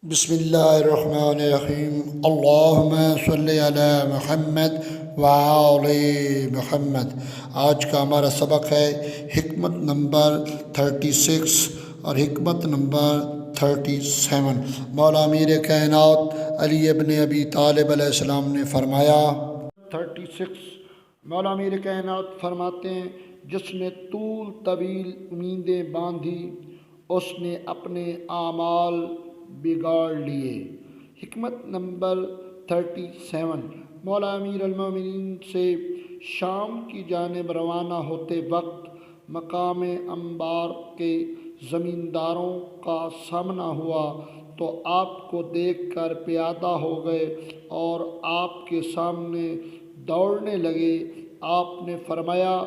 بسم اللہ الرحمن الرحیم اللہم صلی علی محمد وعلی محمد۔ آج کا ہمارا سبق ہے حکمت نمبر 36 اور حکمت نمبر 37۔ مولا امیر کائنات علی ابن ابی طالب علیہ السلام نے فرمایا 36 مولا امیر کائنات فرماتے ہیں، جس نے طول طویل امیدیں باندھی اس نے اپنے اعمال بگاڑ لیے۔ حکمت نمبر 37، مولا امیر المومنین سے شام کی جانب روانہ ہوتے وقت مقام انبار کے زمینداروں کا سامنا ہوا تو آپ کو دیکھ کر پیادہ ہو گئے اور آپ کے سامنے دوڑنے لگے۔ آپ نے فرمایا،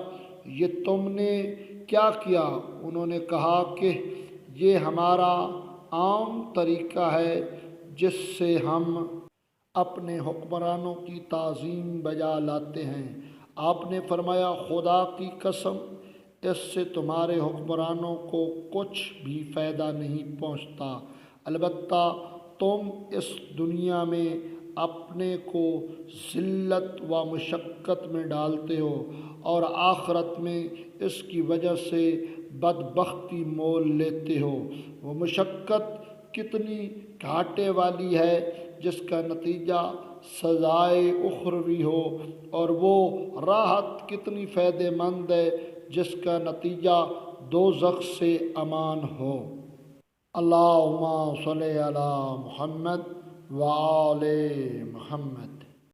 یہ تم نے کیا کیا؟ انہوں نے کہا کہ یہ ہمارا عام طریقہ ہے جس سے ہم اپنے حکمرانوں کی تعظیم بجا لاتے ہیں۔ آپ نے فرمایا، خدا کی قسم، اس سے تمہارے حکمرانوں کو کچھ بھی فائدہ نہیں پہنچتا، البتہ تم اس دنیا میں اپنے کو ذلت و مشقت میں ڈالتے ہو اور آخرت میں اس کی وجہ سے بدبختی مول لیتے ہو۔ وہ مشقت کتنی گھاٹے والی ہے جس کا نتیجہ سزائے اخروی ہو، اور وہ راحت کتنی فائدہ مند ہے جس کا نتیجہ دوزخ سے امان ہو۔ اللہم صلی علی محمد وآل محمد۔